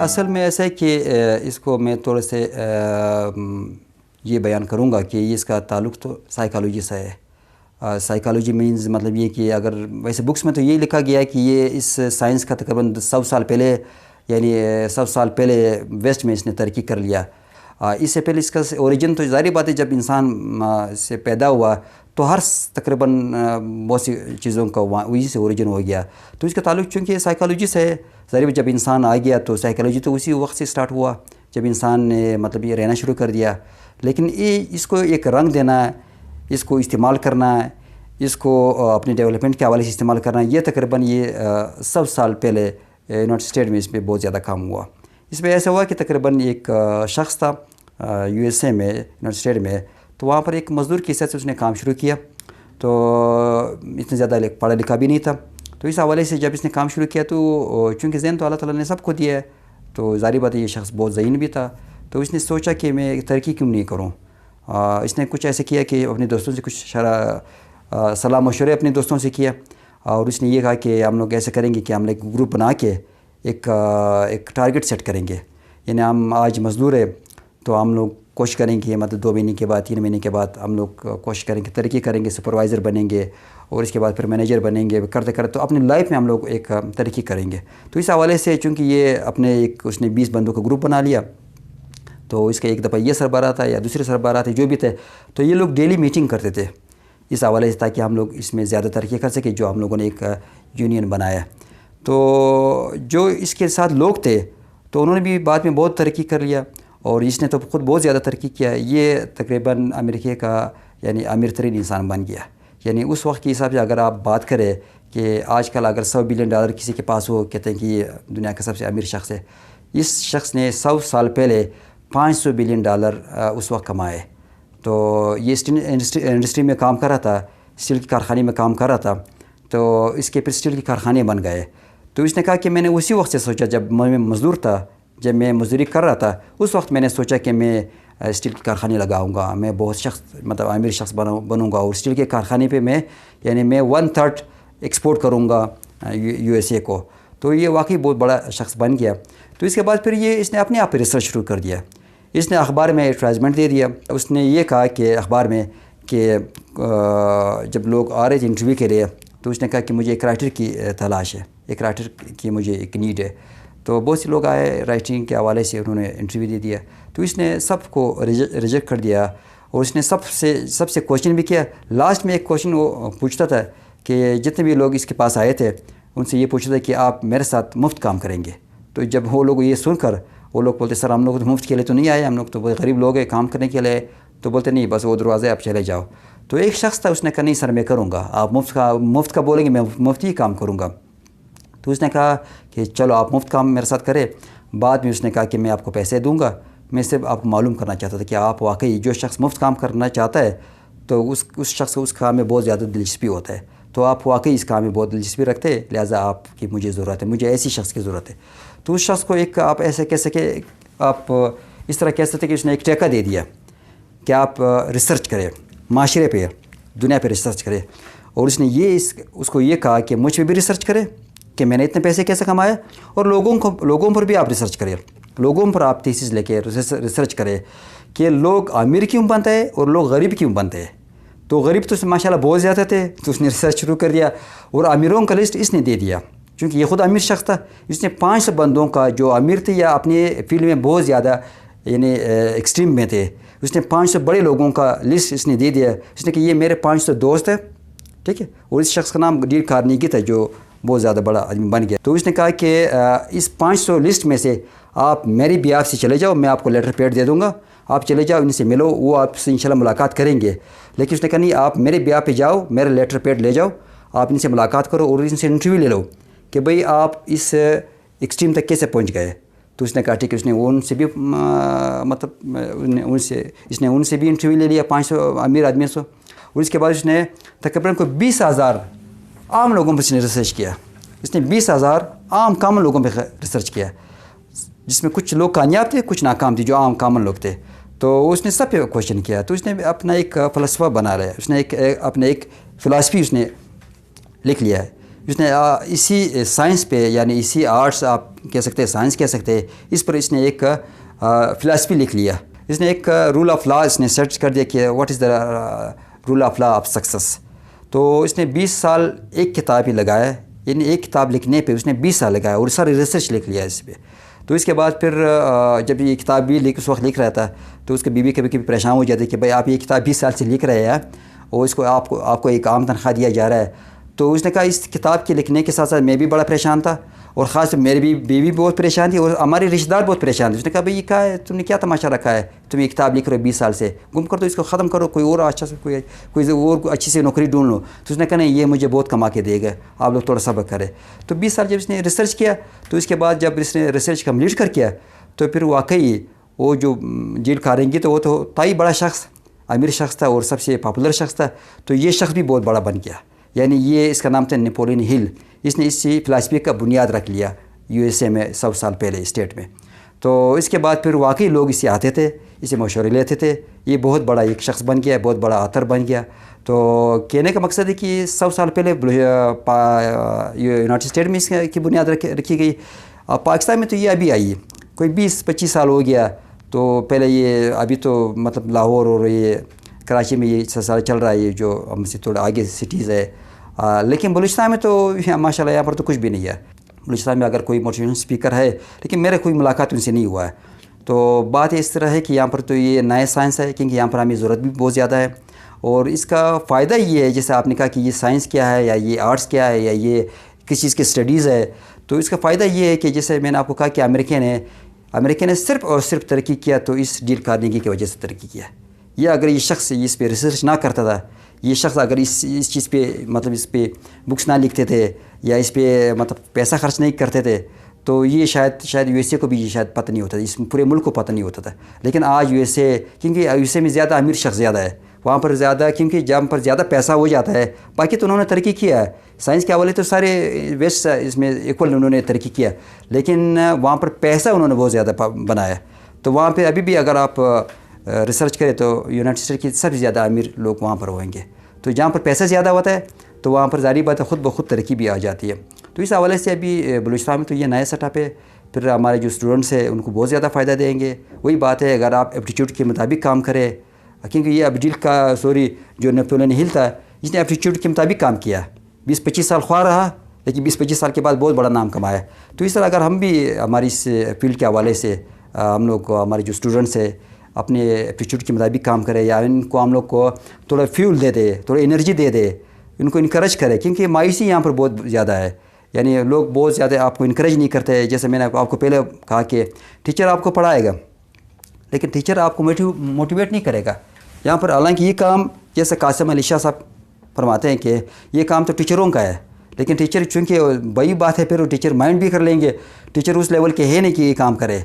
اصل میں ایسا ہے کہ اس کو میں تھوڑے سے یہ بیان کروں گا کہ اس کا تعلق تو سائیکالوجی سے ہے. سائیکالوجی مینز مطلب یہ کہ اگر ویسے بکس میں تو یہ لکھا گیا ہے کہ یہ اس سائنس کا تقریباً 100 سال پہلے یعنی 100 سال پہلے ویسٹ میں اس نے ترقی کر لیا. اس سے پہلے اس کا اوریجن تو ظاہری بات ہے جب انسان سے پیدا ہوا تو ہر تقریباً بہت سی چیزوں کا وہی سے اوریجن ہو گیا. تو اس کا تعلق چونکہ سائیکالوجی سے ہے. ظاہر جب انسان آ گیا تو سائیکالوجی تو اسی وقت سے سٹارٹ ہوا جب انسان نے مطلب یہ رہنا شروع کر دیا. لیکن اس کو ایک رنگ دینا ہے, اس کو استعمال کرنا ہے, اس کو اپنے ڈیولپمنٹ کے حوالے سے استعمال کرنا ہے, یہ تقریباً یہ 100 سال پہلے یونائٹڈ اسٹیٹ میں اس پہ بہت زیادہ کام ہوا. اس میں ایسا ہوا کہ تقریباً ایک شخص تھا USA میں, یونائٹڈ اسٹیٹ میں, تو وہاں پر ایک مزدور کی حیثیت سے اس نے کام شروع کیا. تو اتنا زیادہ پڑھا لکھا بھی نہیں تھا. تو اس حوالے سے جب اس نے کام شروع کیا تو چونکہ ذہن تو اللہ تعالیٰ نے سب کو دیا ہے, تو ظاہری بات ہے یہ شخص بہت ذہین بھی تھا. تو اس نے سوچا کہ میں ترقی کیوں نہیں کروں. اس نے کچھ ایسے کیا کہ اپنے دوستوں سے کچھ صلاح مشورے اپنے دوستوں سے کیا, اور اس نے یہ کہا کہ ہم لوگ ایسے کریں گے کہ ہم ایک گروپ بنا کے ایک ٹارگٹ سیٹ کریں گے. یعنی ہم آج مزدور ہے تو ہم لوگ کوشش کریں گے مطلب 2 مہینے کے بعد 3 مہینے کے بعد ہم لوگ کوشش کریں گے, ترقی کریں گے, سپروائزر بنیں گے, اور اس کے بعد پھر مینیجر بنیں گے. کرتے کرتے تو اپنی لائف میں ہم لوگ ایک ترقی کریں گے. تو اس حوالے سے چونکہ یہ اپنے اس نے 20 بندوں کا گروپ بنا لیا, تو اس کا ایک دفعہ یہ سربراہ تھا یا دوسرے سربراہ تھے جو بھی تھے, تو یہ لوگ ڈیلی میٹنگ کرتے تھے اس حوالے سے تاکہ ہم لوگ اس میں زیادہ ترقی کر سکیں جو ہم لوگوں نے ایک یونین بنایا. تو جو اس کے ساتھ لوگ تھے تو انہوں نے بھی بعد میں بہت ترقی کر لیا, اور اس نے تو خود بہت زیادہ ترقی کیا. یہ تقریباً امریکہ کا یعنی امیر ترین انسان بن گیا. یعنی اس وقت کے حساب سے اگر آپ بات کریں کہ آج کل اگر $100 بلین کسی کے پاس ہو, کہتے ہیں کہ یہ دنیا کا سب سے امیر شخص ہے. اس شخص نے 100 سال پہلے $500 بلین اس وقت کمائے. تو یہ انڈسٹری میں کام کر رہا تھا, اسٹیل کی کارخانے میں کام کر رہا تھا, تو اس کے پھر اسٹیل کی کارخانے بن گئے. تو اس نے کہا کہ میں نے اسی وقت سے سوچا جب میں مزدور تھا, جب میں مزدوری کر رہا تھا اس وقت میں نے سوچا کہ میں اسٹیل کی کارخانے لگاؤں گا, میں بہت شخص مطلب امیر شخص بنوں گا, اور اسٹیل کے کارخانے پہ میں یعنی میں 1/3 ایکسپورٹ کروں گا USA کو. تو یہ واقعی بہت بڑا شخص بن گیا. تو اس کے بعد پھر اس نے اپنے آپ پہ ریسرچ شروع کر دیا. اس نے اخبار میں ایڈورٹائزمنٹ دے دیا. اس نے یہ کہا کہ اخبار میں کہ جب لوگ آ رہے تھے انٹرویو کے لیے تو اس نے کہا کہ مجھے ایک رائٹر کی تلاش ہے, ایک رائٹر کی مجھے ایک نیڈ ہے. تو بہت سے لوگ آئے رائٹنگ کے حوالے سے, انہوں نے انٹرویو دے دیا. تو اس نے سب کو ریجیکٹ کر دیا, اور اس نے سب سے کوشچن بھی کیا. لاسٹ میں ایک کوشچن وہ پوچھتا تھا کہ جتنے بھی لوگ اس کے پاس آئے تھے ان سے یہ پوچھتا تھا کہ آپ میرے ساتھ مفت کام کریں گے. تو جب وہ لوگ یہ سن کر وہ لوگ بولتے سر ہم لوگ تو مفت کے لیے تو نہیں آئے, ہم لوگ تو بہت غریب لوگ ہیں کام کرنے کے لیے. تو بولتے نہیں بس وہ دروازے آپ چلے جاؤ. تو ایک شخص تھا, اس نے کہا نہیں سر میں کروں گا, آپ مفت کا بولیں گے میں مفت ہی کام کروں گا. تو اس نے کہا کہ چلو آپ مفت کام میرے ساتھ کریں. بعد میں اس نے کہا کہ میں آپ کو پیسے دوں گا. میں صرف آپ کو معلوم کرنا چاہتا تھا کہ آپ واقعی جو شخص مفت کام کرنا چاہتا ہے تو اس شخص کو اس کام میں بہت زیادہ دلچسپی ہوتا ہے, تو آپ واقعی اس کام میں بہت دلچسپی رکھتے ہیں, لہٰذا آپ کی مجھے ضرورت ہے, مجھے ایسی شخص کی ضرورت ہے. تو اس شخص کو ایک آپ ایسے کہہ سکے, آپ اس طرح کہہ سکتے کہ اس نے ایک ٹیکہ دے دیا کہ آپ ریسرچ کریں, معاشرے پہ دنیا پہ ریسرچ کریں. اور اس نے اس کو یہ کہا کہ مجھ پہ بھی ریسرچ کرے کہ میں نے اتنے پیسے کیسے کمائے, اور لوگوں پر بھی آپ ریسرچ کریں, لوگوں پر آپ تھیسس لے کے ریسرچ کریں کہ لوگ امیر کیوں بنتے ہیں اور لوگ غریب کیوں بنتے ہیں. تو غریب تو ماشاءاللہ بہت زیادہ تھے, تو اس نے ریسرچ شروع کر دیا, اور امیروں کا لسٹ اس نے دے دیا چونکہ یہ خود امیر شخص تھا. اس نے 500 بندوں کا جو امیر تھے یا اپنے فیلڈ میں بہت زیادہ یعنی ایکسٹریم میں تھے, اس نے 500 بڑے لوگوں کا لسٹ اس نے دے دیا. اس نے کہ یہ میرے 500 دوست ہیں, ٹھیک ہے. اور اس شخص کا نام ڈیل کارنیگی تھا جو بہت زیادہ بڑا آدمی بن گیا. تو اس نے کہا کہ اس 500 لسٹ میں سے آپ میری بیاف سے چلے جاؤ, میں آپ کو لیٹر پیڈ دے دوں گا, آپ چلے جاؤ ان سے ملو, وہ آپ سے انشاءاللہ ملاقات کریں گے. لیکن اس نے کہا نہیں آپ میرے بیاف پہ جاؤ, میرا لیٹر پیڈ لے جاؤ, آپ ان سے ملاقات کرو اور ان سے انٹرویو لے لو کہ بھئی آپ اس ایکسٹریم تک کیسے پہنچ گئے. تو اس نے کہا ٹھیک ہے. اس نے ان سے بھی مطلب اس نے ان سے بھی انٹرویو لے لیا 500 امیر آدمیوں سے, اور اس کے بعد اس نے تقریباً 20,000 عام لوگوں پر اس نے ریسرچ کیا. اس نے 20,000 عام کامن لوگوں پہ ریسرچ کیا, جس میں کچھ لوگ کامیاب تھے کچھ ناکام تھے جو عام کامن لوگ تھے. تو اس نے سب پہ کوشچن کیا. تو اس نے اپنا ایک فلسفہ بنا لیا, اس نے اپنا ایک فلاسفی اس نے لکھ لیا ہے. اس نے اسی سائنس پہ یعنی اسی آرٹس آپ کہہ سکتے ہیں سائنس کہہ سکتے ہیں اس پر اس نے ایک فلاسفی لکھ لیا. اس نے ایک رول آف لا اس نے سرچ کر دیا کہ what is the role of law of success. تو اس نے 20 سال ایک کتاب ہی لگایا, یعنی ایک کتاب لکھنے پہ اس نے 20 سال لگایا اور ساری ریسرچ لکھ لیا اس پہ. تو اس کے بعد پھر جب یہ کتاب بھی اس وقت لکھ رہا تھا تو اس کے بیوی کبھی کبھی پریشان ہو جاتی کہ بھائی آپ یہ کتاب 20 سال سے لکھ رہے ہیں اور اس کو آپ کو ایک عام تنخواہ دیا جا رہا ہے. تو اس نے کہا اس کتاب کے لکھنے کے ساتھ ساتھ میں بھی بڑا پریشان تھا اور خاص میری بھی بیوی بہت پریشان تھی اور ہمارے رشتہ دار بہت پریشان تھے. اس نے کہا بھائی یہ کہا ہے تم نے کیا تماشا رکھا ہے, تم یہ کتاب لکھ رہے ہو 20 سال سے, گم کر دو اس کو, ختم کرو, کوئی اور اچھا سے کوئی اور اچھی سی نوکری ڈھونڈ لو. تو اس نے کہا نہیں یہ مجھے بہت کما کے دے گا, آپ لوگ تھوڑا صبر کرے. تو 20 سال جب اس نے ریسرچ کیا تو اس کے بعد جب اس نے ریسرچ کمپلیٹ کر کیا تو پھر واقعی وہ جو جیل کھاریں گی تو وہ تو ہی بڑا شخص, امیر شخص تھا اور سب سے پاپولر شخص تھا. تو یہ شخص بھی بہت بڑا بن گیا, یعنی یہ اس کا نام تھا نیپولین ہل. اس نے اسی فلاسفی کا بنیاد رکھ لیا USA میں 100 سال پہلے اسٹیٹ میں. تو اس کے بعد پھر واقعی لوگ اسے آتے تھے, اسے مشورے لیتے تھے. یہ بہت بڑا ایک شخص بن گیا, بہت بڑا آتھر بن گیا. تو کہنے کا مقصد ہے کہ 100 سال پہلے یونائٹڈ اسٹیٹ میں اس کی بنیاد رکھی گئی. پاکستان میں تو یہ ابھی آئی ہے, کوئی 20-25 سال ہو گیا. تو پہلے یہ ابھی تو مطلب لاہور اور یہ کراچی میں یہ سلسلہ چل رہا ہے, یہ جو ہم سے تھوڑا آگے سٹیز ہے. لیکن بلوچستان میں تو ماشاء اللہ یہاں پر تو کچھ بھی نہیں ہے. بلوچستان میں اگر کوئی موٹیویشن اسپیکر ہے, لیکن میرے کوئی ملاقات ان سے نہیں ہوا ہے. تو بات اس طرح ہے کہ یہاں پر تو یہ نئے سائنس ہے کیونکہ یہاں پر ہمیں ضرورت بھی بہت زیادہ ہے. اور اس کا فائدہ یہ ہے, جیسے آپ نے کہا کہ یہ سائنس کیا ہے یا یہ آرٹس کیا ہے یا یہ کس چیز کی اسٹڈیز ہے, تو اس کا فائدہ یہ ہے کہ جیسے میں نے آپ کو کہا کہ امریکہ نے صرف اور صرف ترقی کیا تو اس ڈیل کارنیگی کی وجہ سے ترقی کیا. یہ اگر یہ شخص اس پہ ریسرچ نہ کرتا تھا, یہ شخص اگر اس چیز پہ مطلب اس پہ بکس نہ لکھتے تھے یا اس پہ مطلب پیسہ خرچ نہیں کرتے تھے تو یہ شاید USA کو بھی یہ شاید پتہ نہیں ہوتا تھا, اس پورے ملک کو پتہ نہیں ہوتا تھا. لیکن آج USA کیونکہ USA میں زیادہ امیر شخص زیادہ ہے, وہاں پر زیادہ کیونکہ جہاں پر زیادہ پیسہ ہو جاتا ہے. باقی تو انہوں نے ترقی کیا ہے, سائنس کے حوالے تو سارے ویسٹ اس میں ایکول انہوں نے ترقی کیا, لیکن وہاں پر پیسہ انہوں نے بہت زیادہ بنایا. تو وہاں پہ ابھی بھی اگر آپ ریسرچ کریں تو یونائٹڈ اسٹیٹ کی سب سے زیادہ امیر لوگ وہاں پر ہوئیں گے. تو جہاں پر پیسہ زیادہ ہوتا ہے تو وہاں پر ظاہری بات ہے خود بخود ترقی بھی آ جاتی ہے. تو اس حوالے سے ابھی بلوچستان میں تو یہ نیا سیٹ اپ ہے. پھر ہمارے جو اسٹوڈنٹس ہیں ان کو بہت زیادہ فائدہ دیں گے. وہی بات ہے اگر آپ ایپٹیچیوڈ کے مطابق کام کریں, کیونکہ یہ ابڈیل کا جو نیپولین ہل تھا اس نے ایپٹیچیوڈ کے مطابق کام کیا, 20-25 سال خواہ رہا لیکن 20-25 سال کے بعد بہت بڑا نام کمایا. تو اس طرح اگر ہم بھی ہماری اس فیلڈ کے حوالے سے ہم لوگ کو ہمارے جو اسٹوڈنٹس ہیں اپنے ایپٹیچیوڈ کے مطابق کام کرے یا ان کو ہم لوگ کو تھوڑا فیول دے دے, تھوڑا انرجی دے دے, ان کو انکریج کرے, کیونکہ مایوسی یہاں پر بہت زیادہ ہے. یعنی لوگ بہت زیادہ آپ کو انکریج نہیں کرتے. جیسے میں نے آپ کو پہلے کہا کہ ٹیچر آپ کو پڑھائے گا لیکن ٹیچر آپ کو موٹیویٹ نہیں کرے گا یہاں پر. حالانکہ یہ کام جیسے قاسم علی شاہ صاحب فرماتے ہیں کہ یہ کام تو ٹیچروں کا ہے, لیکن ٹیچر چونکہ وہی بات ہے پھر وہ ٹیچر مائنڈ بھی کر لیں گے, ٹیچر اس لیول کے ہے نہیں کہ یہ کام کرے.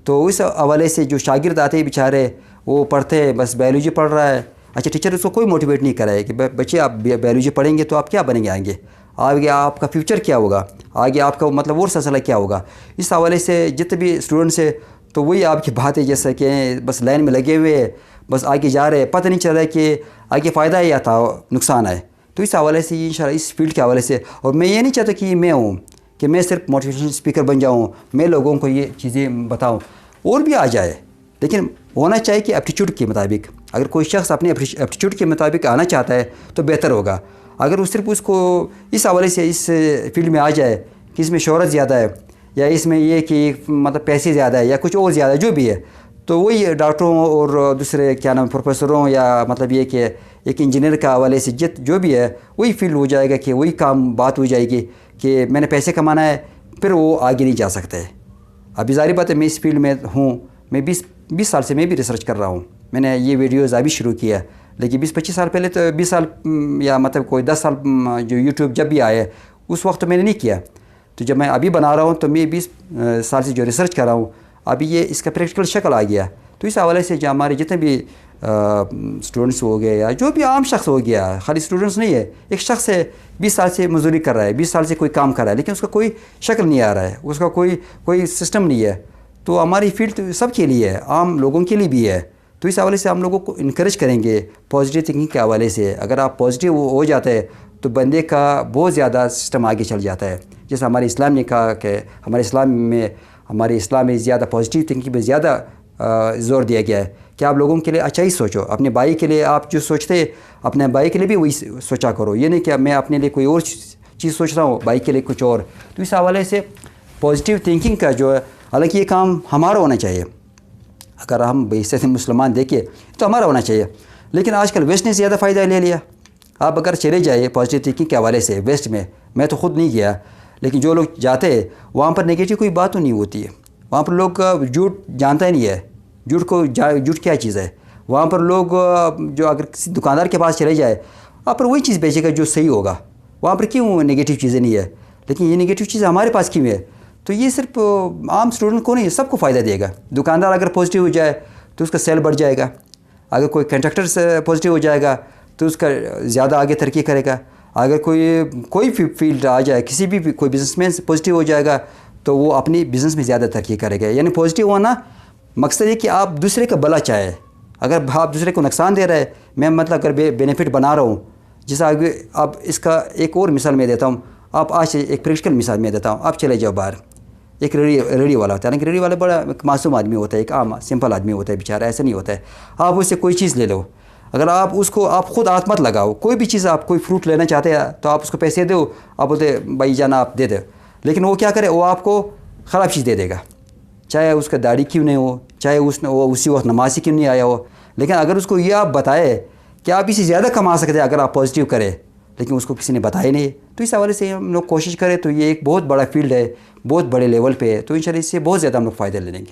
تو اس حوالے سے جو شاگرد آتے ہیں بیچارے وہ پڑھتے ہیں, بس بایولوجی پڑھ رہا ہے, اچھا ٹیچر اس کو کوئی موٹیویٹ نہیں کرے کہ بچے آپ بایولوجی پڑھیں گے تو آپ کیا بنیں گے آگے آپ کا فیوچر کیا ہوگا, آگے آپ کا مطلب اور سلسلہ کیا ہوگا. اس حوالے سے جتنے بھی اسٹوڈنٹس ہیں تو وہی آپ کی بات ہے جیسا کہ بس لائن میں لگے ہوئے بس آگے جا رہے, پتہ نہیں چل رہا ہے کہ آگے فائدہ ہے یا تھا نقصان ہے. تو اس حوالے سے انشاءاللہ اس فیلڈ کے حوالے سے, اور میں یہ نہیں چاہتا کہ میں ہوں کہ میں صرف موٹیویشن اسپیکر بن جاؤں, میں لوگوں کو یہ چیزیں بتاؤں, اور بھی آ جائے, لیکن ہونا چاہیے کہ ایپٹیچیوڈ کے مطابق. اگر کوئی شخص اپنے ایپٹیچیوڈ کے مطابق آنا چاہتا ہے تو بہتر ہوگا. اگر وہ صرف اس کو اس حوالے سے اس فیلڈ میں آ جائے کہ اس میں شہرت زیادہ ہے یا اس میں یہ کہ مطلب پیسے زیادہ ہے یا کچھ اور زیادہ ہے جو بھی ہے, تو وہی ڈاکٹروں اور دوسرے کیا نام پروفیسروں یا مطلب یہ کہ ایک انجینئر کا حوالے سے جو بھی ہے وہی فیلڈ ہو جائے گا کہ وہی کام بات ہو جائے گی کہ میں نے پیسے کمانا ہے, پھر وہ آگے نہیں جا سکتے. ابھی ظاہری بات ہے میں اس فیلڈ میں ہوں, میں 20 سال سے میں بھی ریسرچ کر رہا ہوں. میں نے یہ ویڈیوز ابھی شروع کیا, لیکن 20-25 سال پہلے تو 20 سال یا مطلب کوئی 10 سال جو یوٹیوب جب بھی آئے اس وقت میں نے نہیں کیا. تو جب میں ابھی بنا رہا ہوں تو میں 20 سال سے جو ریسرچ کر رہا ہوں ابھی یہ اس کا پریکٹیکل شکل آ گیا. تو اس حوالے سے جو ہمارے جتنے بھی اسٹوڈنٹس ہو گئے یا جو بھی عام شخص ہو گیا, خالی اسٹوڈنٹس نہیں ہے, ایک شخص ہے 20 سال سے مزدوری کر رہا ہے, 20 سال سے کوئی کام کر رہا ہے, لیکن اس کا کوئی شکل نہیں آ رہا ہے, اس کا کوئی سسٹم نہیں ہے. تو ہماری فیلڈ سب کے لیے ہے, عام لوگوں کے لیے بھی ہے. تو اس حوالے سے ہم لوگوں کو انکریج کریں گے پازیٹیو تھنکنگ کے حوالے سے. اگر آپ پازیٹیو ہو جاتے ہیں تو بندے کا بہت زیادہ سسٹم آگے چل جاتا ہے. جیسا ہمارے اسلام نے کہا کہ ہمارے اسلام میں زیادہ پازیٹیو تھنکنگ پہ زیادہ زور دیا گیا ہے کہ آپ لوگوں کے لیے اچھا ہی سوچو. اپنے بھائی کے لیے آپ جو سوچتے اپنے بھائی کے لیے بھی وہی سوچا کرو. یہ نہیں کہ میں اپنے لیے کوئی اور چیز سوچ رہا ہوں, بھائی کے لیے کچھ اور. تو اس حوالے سے پازیٹیو تھنکنگ کا جو ہے, حالانکہ یہ کام ہمارا ہونا چاہیے. اگر ہم بحیثیت مسلمان دیکھیں تو ہمارا ہونا چاہیے, لیکن آج کل ویسٹ نے زیادہ فائدہ لے لیا. آپ اگر چلے جائیں پازیٹیو تھنکنگ کے حوالے سے ویسٹ میں تو خود نہیں گیا, لیکن جو لوگ جاتے ہیں وہاں پر نگیٹو کوئی بات تو نہیں ہوتی ہے. وہاں پر لوگ جھوٹ جانتا ہی نہیں ہے. جھوٹ کیا چیز ہے. وہاں پر لوگ جو اگر کسی دکاندار کے پاس چلے جائے وہاں پر وہی چیز بیچے گا جو صحیح ہوگا. وہاں پر کیوں نگیٹو چیزیں نہیں ہے, لیکن یہ نگیٹو چیز ہمارے پاس کیوں ہے. تو یہ صرف عام اسٹوڈنٹ کو نہیں, سب کو فائدہ دے گا. دکاندار اگر پازیٹیو ہو جائے تو اس کا سیل بڑھ جائے گا. اگر کوئی کنٹریکٹر سے پازیٹیو ہو جائے گا تو اس کا زیادہ آگے ترقی کرے گا. اگر کوئی فیلڈ آ جائے, کسی بھی کوئی بزنس مین پازیٹیو ہو جائے گا تو وہ اپنی بزنس میں زیادہ ترقی کرے گا. یعنی پازیٹیو ہونا مقصد ہے کہ آپ دوسرے کا بھلا چاہے. اگر آپ دوسرے کو نقصان دے رہے, میں مطلب اگر بینیفٹ بنا رہا ہوں, جیسا اب اس کا ایک اور مثال میں دیتا ہوں. آپ آج ایک پریکٹیکل مثال میں دیتا ہوں. آپ چلے جاؤ باہر, ایک ریڑھی والا ہوتا ہے نا, کہ ریڑھی والا بڑا معصوم آدمی ہوتا ہے, ایک عام سمپل آدمی ہوتا ہے بیچارہ, ایسا نہیں ہوتا ہے. آپ اس سے کوئی چیز لے لو, اگر آپ خود ہاتھ مت لگاؤ. کوئی بھی چیز, آپ کوئی فروٹ لینا چاہتے ہیں تو آپ اس کو پیسے دو, آپ بولتے بھائی جانا آپ دے دو, لیکن وہ کیا کرے, وہ آپ کو خراب چیز دے دے گا. چاہے اس کا داڑھی کیوں نہیں ہو, چاہے وہ اسی وقت نمازی کیوں نہیں آیا ہو. لیکن اگر اس کو یہ آپ بتائے کہ آپ اسے زیادہ کما سکتے ہیں اگر آپ پازیٹیو کریں, لیکن اس کو کسی نے بتایا نہیں. تو اس حوالے سے ہم لوگ کوشش کریں تو یہ ایک بہت بڑا فیلڈ ہے, بہت بڑے لیول پہ ہے. تو انشاءاللہ اس سے بہت زیادہ ہم لوگ فائدہ لے لیں گے.